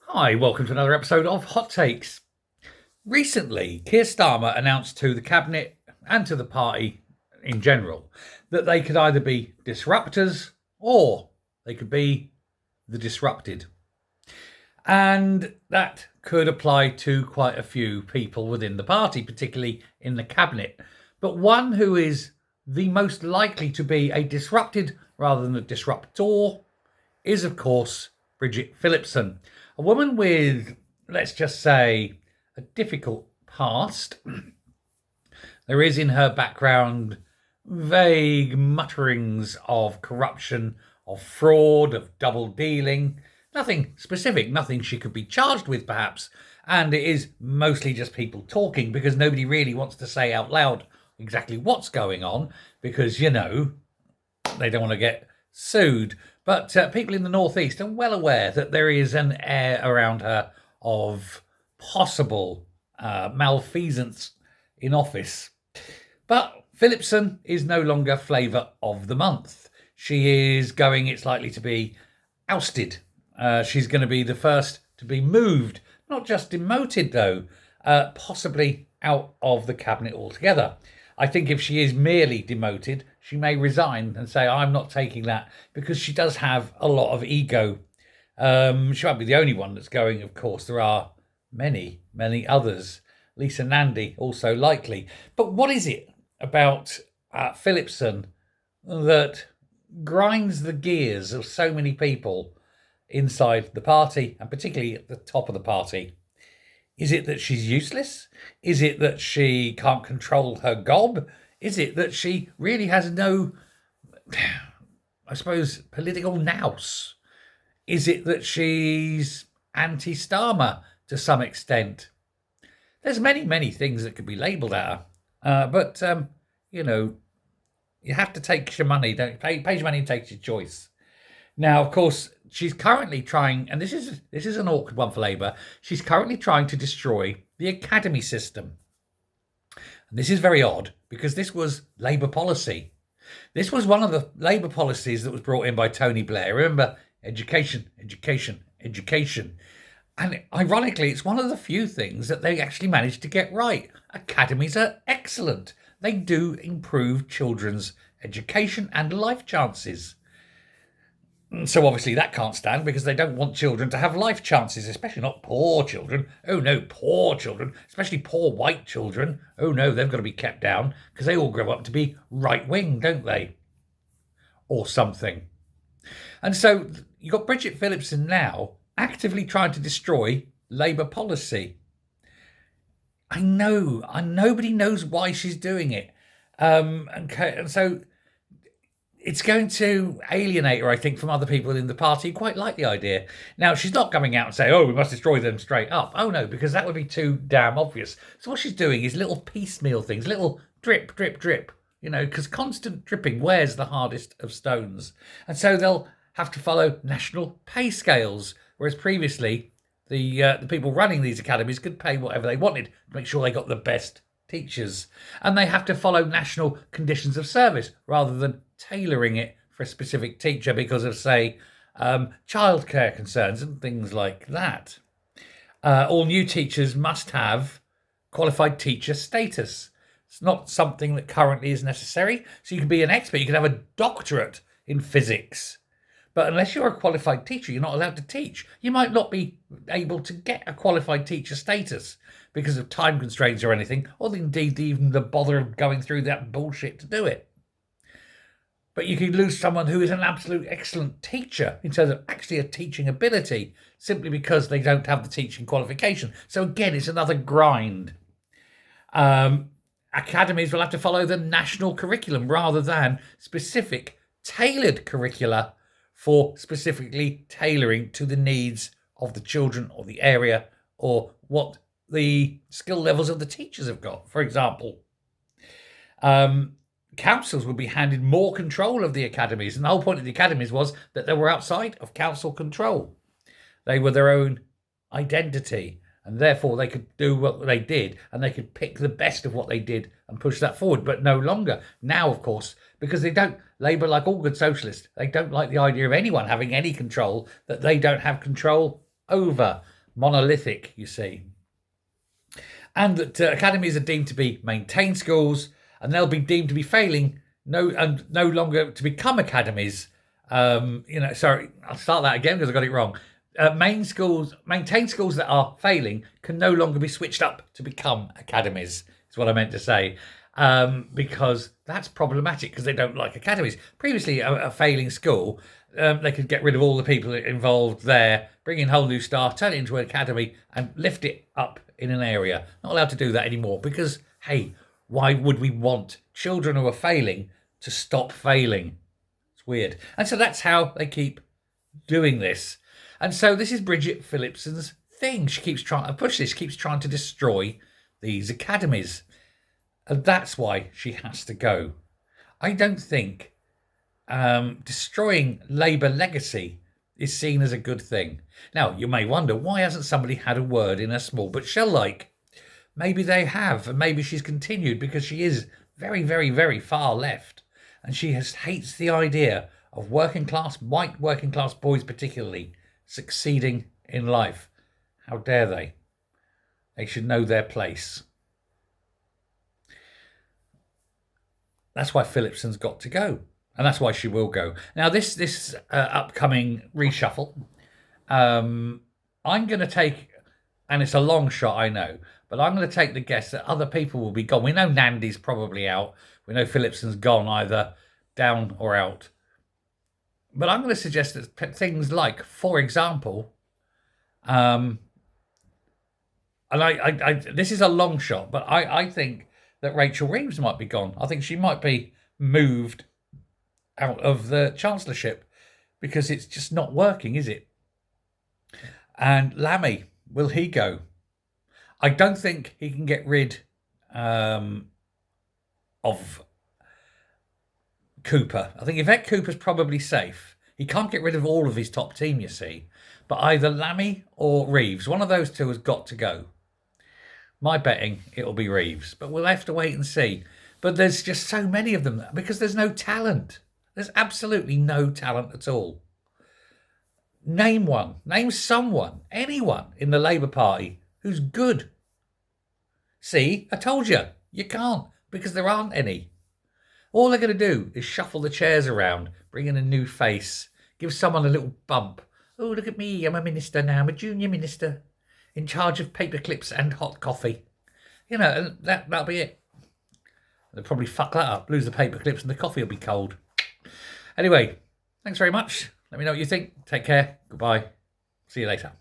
Hi, welcome to another episode of Hot Takes. Recently, Keir Starmer announced to the Cabinet and to the party in general that they could either be disruptors or they could be the disrupted. And that could apply to quite a few people within the party, particularly in the Cabinet. But one who is the most likely to be a disrupted rather than a disruptor is, of course, Bridget Phillipson, a woman with, let's just say, a difficult past. There is in her background vague mutterings of corruption, of fraud, of double dealing. Nothing specific, nothing she could be charged with, perhaps. And it is mostly just people talking because nobody really wants to say out loud exactly what's going on because, they don't want to get sued. But people in the northeast are well aware that there is an air around her of possible malfeasance in office. But Phillipson is no longer flavour of the month. She is going, it's likely to be ousted. She's going to be the first to be moved, not just demoted though, possibly out of the cabinet altogether. I think if she is merely demoted, she may resign and say, I'm not taking that, because she does have a lot of ego. She won't be the only one that's going, of course. There are many, many others. Lisa Nandy, also likely. But what is it about Phillipson that grinds the gears of so many people inside the party, and particularly at the top of the party? Is it that she's useless? Is it that she can't control her gob? Is it that she really has no, I suppose, political nous? Is it that she's anti-Starmer to some extent? There's many, many things that could be labelled at her. But you have to take your money, don't you? Pay your money and take your choice. Now, of course, she's currently trying, and this is an awkward one for Labour, she's currently trying to destroy the academy system. And this is very odd, because this was Labour policy. This was one of the Labour policies that was brought in by Tony Blair. Remember, education, education, education. And ironically, it's one of the few things that they actually managed to get right. Academies are excellent. They do improve children's education and life chances. So obviously that can't stand because they don't want children to have life chances, especially not poor children. Oh no, poor children, especially poor white children. Oh no, they've got to be kept down because they all grow up to be right-wing, don't they? Or something. And so you've got Bridget Phillipson now actively trying to destroy Labour policy. I know, and nobody knows why she's doing it. And so it's going to alienate her, I think, from other people in the party who quite like the idea. Now, she's not coming out and saying, we must destroy them straight up. Oh, no, because that would be too damn obvious. So what she's doing is little piecemeal things, little drip, drip, drip, because constant dripping wears the hardest of stones. And so they'll have to follow national pay scales, whereas previously the people running these academies could pay whatever they wanted to make sure they got the best teachers. And they have to follow national conditions of service rather than tailoring it for a specific teacher because of, say, childcare concerns and things like that. All new teachers must have qualified teacher status. It's not something that currently is necessary. So you can be an expert, you can have a doctorate in physics. But unless you're a qualified teacher, you're not allowed to teach. You might not be able to get a qualified teacher status because of time constraints or anything, or indeed even the bother of going through that bullshit to do it. But you can lose someone who is an absolute excellent teacher in terms of actually a teaching ability simply because they don't have the teaching qualification. So again, it's another grind. Academies will have to follow the national curriculum rather than specific tailored curricula for specifically tailoring to the needs of the children or the area or what the skill levels of the teachers have got, for example. Councils would be handed more control of the academies. And the whole point of the academies was that they were outside of council control. They were their own identity. And therefore they could do what they did and they could pick the best of what they did and push that forward. But no longer. Now, of course, because they don't, Labour, like all good socialists, they don't like the idea of anyone having any control that they don't have control over. monolithic, you see. And that academies are deemed to be maintained schools, and they'll be deemed to be failing no longer to become academies. Sorry, I'll start that again because I got it wrong. Maintained schools that are failing can no longer be switched up to become academies. Is what I meant to say. Because that's problematic because they don't like academies. Previously, a failing school, they could get rid of all the people involved there, bring in whole new staff, turn it into an academy, and lift it up in an area. Not allowed to do that anymore because, hey, why would we want children who are failing to stop failing? It's weird. And so that's how they keep doing this. And so this is Bridget Phillipson's thing. She keeps trying to push this, keeps trying to destroy these academies. And that's why she has to go. I don't think destroying Labour legacy is seen as a good thing. Now, you may wonder, why hasn't somebody had a word in a small but shell-like? Maybe they have, and maybe she's continued because she is very, very, very far left. And she hates the idea of white working class boys particularly, succeeding in life. How dare they? They should know their place. That's why Phillipson's got to go. And that's why she will go. Now, this upcoming reshuffle, I'm going to take, and it's a long shot, I know, but I'm going to take the guess that other people will be gone. We know Nandy's probably out. We know Phillipson's gone either down or out. But I'm going to suggest that things like, for example, and this is a long shot, but I think that Rachel Reeves might be gone. I think she might be moved out of the chancellorship because it's just not working, is it? And Lammy, will he go? I don't think he can get rid of Cooper. I think Yvette Cooper's probably safe. He can't get rid of all of his top team, you see. But either Lammy or Reeves, one of those two has got to go. My betting, it'll be Reeves. But we'll have to wait and see. But there's just so many of them because there's no talent. There's absolutely no talent at all. Name one. Name someone, anyone in the Labour Party who's good. See, I told you. You can't because there aren't any. All they're going to do is shuffle the chairs around, bring in a new face, give someone a little bump. Oh, look at me. I'm a minister now. I'm a junior minister in charge of paper clips and hot coffee. You know, and that'll be it. They'll probably fuck that up, lose the paper clips and the coffee will be cold. Anyway, thanks very much. Let me know what you think. Take care. Goodbye. See you later.